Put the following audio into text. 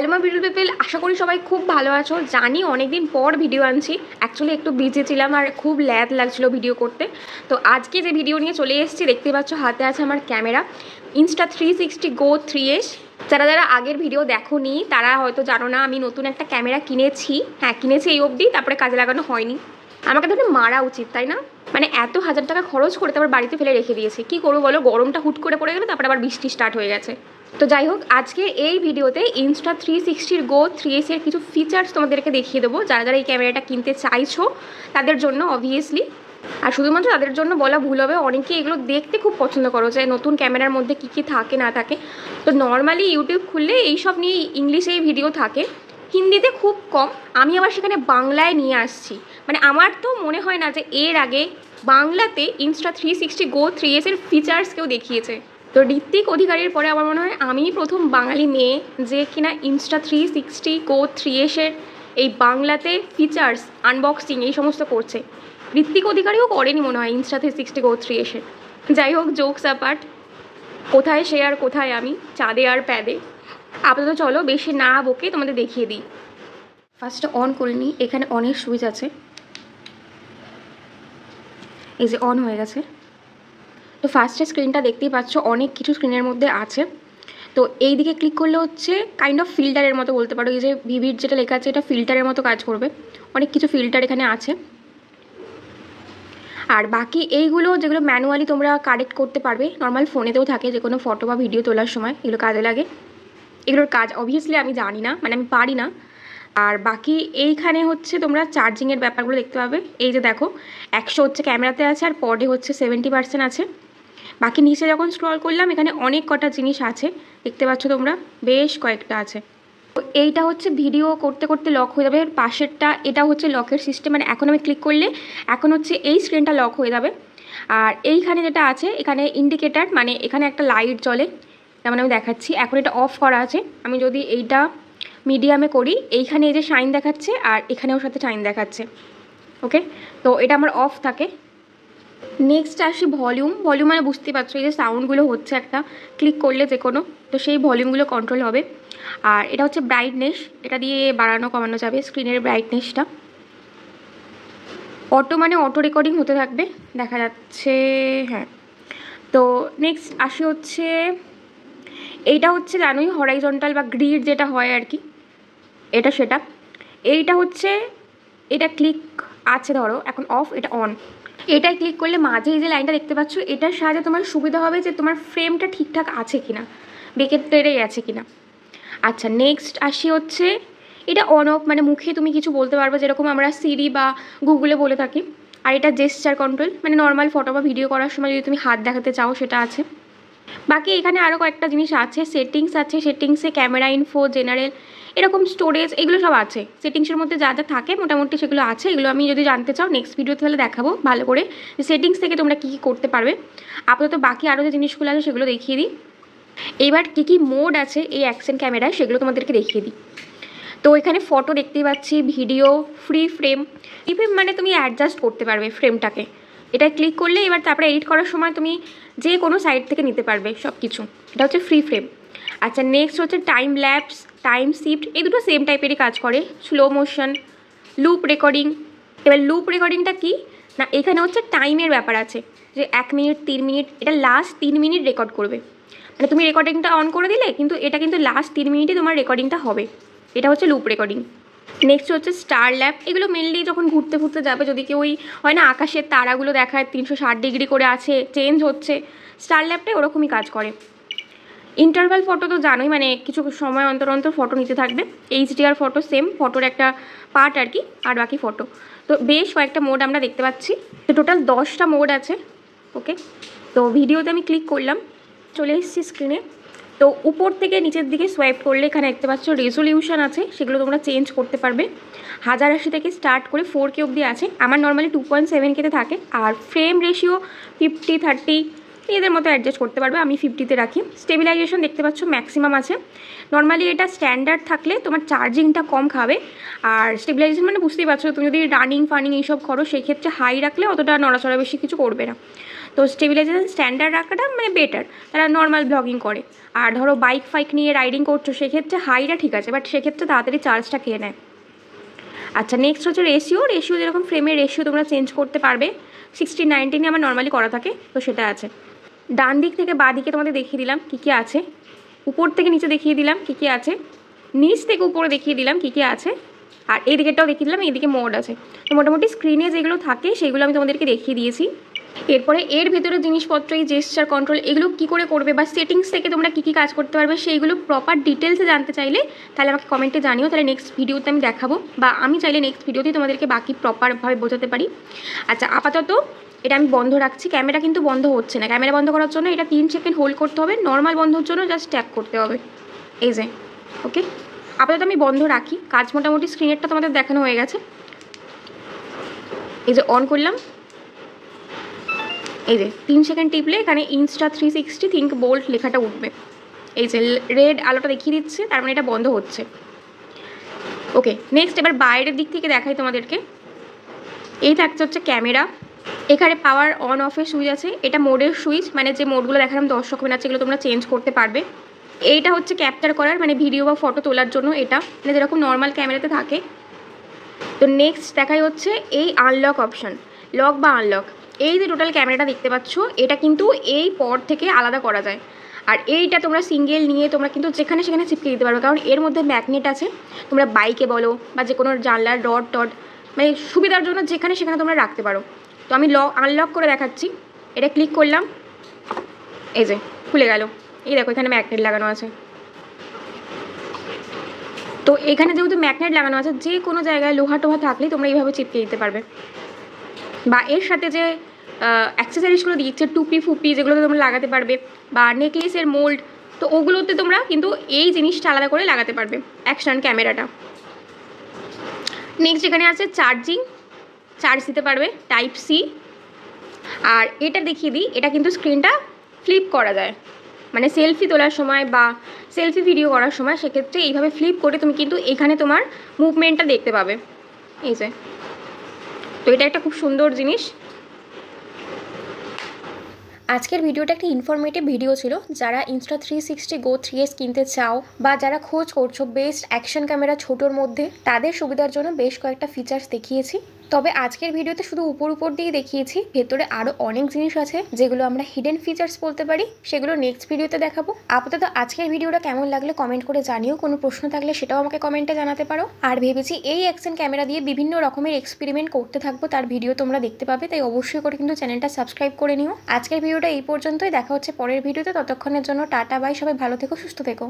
Hello মা beautiful people, আশা করি সবাই খুব ভালো আছো। জানি অনেকদিন পর ভিডিও আনছি, অ্যাকচুয়ালি একটু বিজি ছিলাম আর খুব ল্যাদ লাগছিলো ভিডিও করতে। তো আজকে যে ভিডিও নিয়ে চলে এসেছি, দেখতে পাচ্ছ হাতে আছে আমার ক্যামেরা Insta360 Go 3S। যারা যারা আগের ভিডিও দেখোনি তারা হয়তো জানো না, আমি নতুন একটা ক্যামেরা কিনেছি। হ্যাঁ, কিনেছি এই অবধি, তারপরে কাজে লাগানো হয়নি। আমাকে ধরে মারা উচিত, তাই না? মানে এত হাজার টাকা খরচ করে তারপর বাড়িতে ফেলে রেখে দিয়েছি। কী করবো বলো, গরমটা হুট করে পড়ে গেলো, তারপরে আবার বৃষ্টি স্টার্ট হয়ে গেছে। তো যাই হোক, আজকে এই ভিডিওতে Insta360 Go 3S এর কিছু ফিচার্স তোমাদেরকে দেখিয়ে দেবো। যারা যারা এই ক্যামেরাটা কিনতে চাইছো তাদের জন্য অবভিয়াসলি, আর শুধুমাত্র তাদের জন্য বলা ভুল হবে, অনেকে এগুলো দেখতে খুব পছন্দ করো যে নতুন ক্যামেরার মধ্যে কী কী থাকে না থাকে। তো নর্মালি ইউটিউব খুললে এইসব নিয়ে ইংলিশেই ভিডিও থাকে, হিন্দিতে খুব কম। আমি আবার সেখানে বাংলায় নিয়ে আসছি। মানে আমার তো মনে হয় না যে এর আগে বাংলাতে Insta360 Go 3S এর ফিচার্স কেউ দেখিয়েছে। তো ঋত্বিক অধিকারীর পরে আমার মনে হয় আমিই প্রথম বাঙালি মেয়ে যে কিনা Insta360 Go 3S এর এই বাংলাতে ফিচার্স আনবক্সিং এই সমস্ত করছে। ঋত্বিক অধিকারীও করেনি মনে হয় Insta360 Go 3S এর। যাই হোক, জোকস অ্যাপার্ট, কোথায় সে আর কোথায় আমি, চাঁদে আর প্যাদে। আপাতত চলো বেশি না বকে তোমাদের দেখিয়ে দিই। ফার্স্টে অন করে নিই। এখানে অনের সুইচ আছে, এই যে অন হয়ে গেছে। তো ফার্স্টে স্ক্রিনটা দেখতেই পাচ্ছ, অনেক কিছু স্ক্রিনের মধ্যে আছে। তো এই দিকে ক্লিক করলে হচ্ছে কাইন্ড অফ ফিল্টারের মতো বলতে পারো। এই যে ভিভির যেটা লেখা আছে এটা ফিল্টারের মতো কাজ করবে। অনেক কিছু ফিল্টার এখানে আছে। আর বাকি এইগুলো যেগুলো ম্যানুয়ালি তোমরা কারেক্ট করতে পারবে, নর্মাল ফোনেতেও থাকে, যে কোনো ফটো বা ভিডিও তোলার সময় এগুলো কাজে লাগে। এগুলোর কাজ অবভিয়াসলি আমি জানি না, মানে আমি পারি না। আর বাকি এইখানে হচ্ছে তোমরা চার্জিংয়ের ব্যাপারগুলো দেখতে পাবে। এই যে দেখো, 100 হচ্ছে ক্যামেরাতে আছে আর পরে হচ্ছে 70% আছে। বাকি নিচে যখন স্ক্রল করলাম এখানে অনেক কটা জিনিস আছে, দেখতে পাচ্ছ তোমরা, বেশ কয়েকটা আছে। তো এইটা হচ্ছে ভিডিও করতে করতে লক হয়ে যাবে। পাশেরটা এটা হচ্ছে লকের সিস্টেম, মানে এখন আমি ক্লিক করলে এখন হচ্ছে এই স্ক্রিনটা লক হয়ে যাবে। আর এইখানে যেটা আছে এখানে ইন্ডিকেটার, মানে এখানে একটা লাইট জ্বলে, যেমন আমি দেখাচ্ছি। এখন এটা অফ করা আছে। আমি যদি এইটা মিডিয়ামে করি, এইখানে এই যে শাইন দেখাচ্ছে আর এখানেও সাথে শাইন দেখাচ্ছে। ওকে, তো এটা আমার অফ থাকে। নেক্সট আসি ভলিউম। ভলিউম মানে বুঝতেই পারছো, এই যে সাউন্ডগুলো হচ্ছে একটা ক্লিক করলে যে কোনো, তো সেই ভলিউমগুলো কন্ট্রোল হবে। আর এটা হচ্ছে ব্রাইটনেস, এটা দিয়ে বাড়ানো কমানো যাবে স্ক্রিনের ব্রাইটনেসটা। অটো মানে অটো রেকর্ডিং হতে থাকবে, দেখা যাচ্ছে। হ্যাঁ, তো নেক্সট আসি হচ্ছে এইটা হচ্ছে জানোই হরাইজন্টাল বা গ্রিড যেটা হয় আর কি, এটা সেটা। এইটা হচ্ছে, এটা ক্লিক আছে ধরো, এখন অফ, এটা অন। এটাই ক্লিক করলে মাঝে এই যে লাইনটা দেখতে পাচ্ছ, এটার সাহায্যে তোমার সুবিধা হবে যে তোমার ফ্রেমটা ঠিকঠাক আছে কিনা, বেকের তেড়ে আছে কিনা। আচ্ছা, নেক্সট আসি হচ্ছে এটা অন অফ, মানে মুখে তুমি কিছু বলতে পারবে, যেরকম আমরা সিরি বা গুগলে বলে থাকি। আর এটা জেস্চার কন্ট্রোল, মানে নর্মাল ফটো বা ভিডিও করার সময় যদি তুমি হাত দেখাতে চাও সেটা আছে। বাকি এখানে আরও কয়েকটা জিনিস আছে, সেটিংস আছে, সেটিংসে ক্যামেরা ইনফো, জেনারেল, এরকম স্টোরেজ, এগুলো সব আছে। সেটিংসের মধ্যে যা যা থাকে মোটামুটি সেগুলো আছে। এগুলো আমি যদি জানতে চাও নেক্সট ভিডিওতে তাহলে দেখাবো ভালো করে, যে সেটিংস থেকে তোমরা কী কী করতে পারবে। আপাতত বাকি আরও যে জিনিসগুলো আছে সেগুলো দেখিয়ে দিই। এইবার কী কী মোড আছে এই অ্যাকশন ক্যামেরায় সেগুলো তোমাদেরকে দেখিয়ে দিই। তো এখানে ফটো দেখতেই পাচ্ছি, ভিডিও, ফ্রি ফ্রেম মানে তুমি অ্যাডজাস্ট করতে পারবে ফ্রেমটাকে। এটা ক্লিক করলে এবার তারপরে এডিট করার সময় তুমি যে কোনো সাইড থেকে নিতে পারবে সব কিছু। এটা হচ্ছে ফ্রি ফ্রেম। আচ্ছা, নেক্সট হচ্ছে টাইম ল্যাপস, টাইম শিফট, এই দুটো সেম টাইপেরই কাজ করে। Slow motion, loop recording. এবার লুপ রেকর্ডিংটা কি না, এখানে হচ্ছে টাইমের ব্যাপার আছে, যে 1 মিনিট, 3 মিনিট, এটা লাস্ট 3 মিনিট রেকর্ড করবে। মানে তুমি রেকর্ডিংটা অন করে দিলে কিন্তু এটা কিন্তু লাস্ট 3 মিনিটে তোমার রেকর্ডিংটা হবে। এটা হচ্ছে লুপ রেকর্ডিং। নেক্সট হচ্ছে স্টার ল্যাপ। এগুলো মেনলি যখন ঘুরতে ঘুরতে যাবে, যদি কেউ ওই হয় না আকাশের তারাগুলো দেখায় 360 ডিগ্রি করে আছে, চেঞ্জ হচ্ছে, স্টার ল্যাপটাই ওরকমই কাজ করে। ইন্টারভাল ফটো তো জানোই, মানে কিছু সময় অন্তর অন্তর ফটো নিতে থাকবে। HDR ফটো সেম, ফটোর একটা পার্ট আর কি, আর বাকি ফটো। তো বেশ কয়েকটা মোড আমরা দেখতে পাচ্ছি। তো টোটাল 10টা মোড আছে। ওকে, তো ভিডিওতে আমি ক্লিক করলাম, চলে এসেছি স্ক্রিনে। তো উপর থেকে নিচের দিকে সোয়াইপ করলে এখানে দেখতে পাচ্ছ রেজলিউশন আছে, সেগুলো তোমরা চেঞ্জ করতে পারবে। 1080 থেকে স্টার্ট করে 4K অবধি আছে। আমার নর্মালি 2.7K থাকে। আর ফ্রেম রেশিও 50-30 এদের মতো অ্যাডজাস্ট করতে পারবে, আমি 50-তে রাখি। স্টেবিলাইজেশন দেখতে পাচ্ছ ম্যাক্সিমাম আছে। নর্মালি এটা স্ট্যান্ডার্ড থাকলে তোমার চার্জিংটা কম খাবে। আর স্টেবিলাইজেশন মানে বুঝতেই পারছো, তুমি যদি রানিং ফানিং এইসব করো সেক্ষেত্রে হাই রাখলে অতটা নড়াচড়া বেশি কিছু করবে না। তো স্টেবিলাইজেশন স্ট্যান্ডার্ড রাখাটা মানে বেটার, তারা নর্মাল ব্লগিং করে। আর ধরো বাইক ফাইক নিয়ে রাইডিং করছো সেক্ষেত্রে হাইটা ঠিক আছে, বাট সেক্ষেত্রে তাড়াতাড়ি চার্জটা খেয়ে নেয়। আচ্ছা নেক্সট হচ্ছে রেশিও যেরকম ফ্রেমের রেশিও তোমরা চেঞ্জ করতে পারবে। 16:19 আমার নর্মালি করা থাকে, তো সেটা আছে। ডান দিক থেকে বাঁ দিকে তোমাদের দেখিয়ে দিলাম কী কী আছে, উপর থেকে নিচে দেখিয়ে দিলাম কী কী আছে, নিচ থেকে উপরে দেখিয়ে দিলাম কী কী আছে, আর এই দিকেরটাও দেখিয়ে দিলাম, এইদিকে মোড আছে। তো মোটামুটি স্ক্রিনে যেগুলো থাকে সেগুলো আমি তোমাদেরকে দেখিয়ে দিয়েছি। এরপরে এর ভেতরে জিনিসপত্র, এই জেস্চার কন্ট্রোল এগুলো কী করে করবে বা সেটিংস থেকে তোমরা কী কী কাজ করতে পারবে সেইগুলো প্রপার ডিটেলসে জানতে চাইলে তাহলে আমাকে কমেন্টে জানিও, তাহলে নেক্সট ভিডিওতে আমি দেখাবো, বা আমি চাইলে নেক্সট ভিডিওতেই তোমাদেরকে বাকি প্রপারভাবে বোঝাতে পারি। আচ্ছা আপাতত এটা আমি বন্ধ রাখছি, ক্যামেরা কিন্তু বন্ধ হচ্ছে না। ক্যামেরা বন্ধ করার জন্য এটা 3 সেকেন্ড হোল্ড করতে হবে, নর্মাল বন্ধর জন্য জাস্ট ট্যাপ করতে হবে, এই যে। ওকে আপাতত আমি বন্ধ রাখি, কাজ মোটামুটি স্ক্রিনেরটা তোমাদের দেখানো হয়ে গেছে। এই যে অন করলাম, এই যে 3 সেকেন্ড টিপলে এখানে Insta360 থিঙ্ক বোল্ট লেখাটা উঠবে, এই যে রেড আলোটা দেখিয়ে দিচ্ছে, তার মানে এটা বন্ধ হচ্ছে। ওকে নেক্সট এবার বাইরের দিক থেকে দেখাই তোমাদেরকে। এই থাকছে হচ্ছে ক্যামেরা, এখানে পাওয়ার অন অফের সুইচ আছে, এটা মোডের সুইচ, মানে যে মোডগুলো দেখালাম 10 রকমের আছে, এগুলো তোমরা চেঞ্জ করতে পারবে। এইটা হচ্ছে ক্যাপচার করার, মানে ভিডিও বা ফটো তোলার জন্য, এটা মানে যেরকম নর্মাল ক্যামেরাতে থাকে। তো নেক্সট দেখাই হচ্ছে এই আনলক অপশান, লক বা আনলক। এই যে টোটাল ক্যামেরাটা দেখতে পাচ্ছ এটা কিন্তু এই পর থেকে আলাদা করা যায়, আর এইটা তোমরা সিঙ্গেল নিয়ে তোমরা কিন্তু যেখানে সেখানে চিপকে দিতে পারবে, কারণ এর মধ্যে ম্যাগনেট আছে। তোমরা বাইকে বলো বা যে কোনো জানলার ডট টট মানে সুবিধার জন্য যেখানে সেখানে তোমরা রাখতে পারো। তো আমি আনলক করে দেখাচ্ছি, এটা ক্লিক করলাম, এই যে খুলে গেল। এই দেখো এখানে ম্যাগনেট লাগানো আছে। তো এখানে যেহেতু ম্যাগনেট লাগানো আছে, যে কোনো জায়গায় লোহা টোহা থাকলেই তোমরা এইভাবে চিপকে দিতে পারবে। বা এর সাথে যে অ্যাক্সেসরিজগুলো দিচ্ছে, টুপি ফুপি যেগুলোতে তোমরা লাগাতে পারবে, বা নেকলেসের মোল্ড, তো ওগুলোতে তোমরা কিন্তু এই জিনিসটা আলাদা করে লাগাতে পারবে, অ্যাকশন ক্যামেরাটা। নেক্সট এখানে আছে চার্জ দিতে পারবে, টাইপ সি। আর এটা দেখিয়ে দিই, এটা কিন্তু স্ক্রিনটা ফ্লিপ করা যায়, মানে সেলফি তোলার সময় বা সেলফি ভিডিও করার সময় সেক্ষেত্রে এইভাবে ফ্লিপ করে তুমি কিন্তু এখানে তোমার মুভমেন্টটা দেখতে পাবে, এই যে। তো এটা একটা খুব সুন্দর জিনিস। আজকের ভিডিওটা একটা ইনফরমেটিভ ভিডিও ছিল। যারা Insta360 Go 3S কিনতে চাও বা যারা খোঁজ করছো বেস্ট অ্যাকশন ক্যামেরা ছোটোর মধ্যে, তাদের সুবিধার জন্য বেশ কয়েকটা ফিচার্স দেখিয়েছি। তবে আজকের ভিডিওতে শুধু উপর দিয়ে দেখিয়েছি, ভেতরে আরও অনেক জিনিস আছে যেগুলো আমরা হিডেন ফিচার্স বলতে পারি, সেগুলো নেক্সট ভিডিওতে দেখাবো। আপাতত আজকের ভিডিওটা কেমন লাগলে কমেন্ট করে জানিও, কোনো প্রশ্ন থাকলে সেটাও আমাকে কমেন্টে জানাতে পারো। আর ভেবেছি এই অ্যাকশন ক্যামেরা দিয়ে বিভিন্ন রকমের এক্সপেরিমেন্ট করতে থাকবো, তার ভিডিও তোমরা দেখতে পাবে, তাই অবশ্যই করে কিন্তু চ্যানেলটা সাবস্ক্রাইব করে নিও। আজকের ভিডিওটা এই পর্যন্তই, দেখা হচ্ছে পরের ভিডিওতে, ততক্ষণের জন্য টাটা বাই, সবাই ভালো থেকো, সুস্থ থেকো।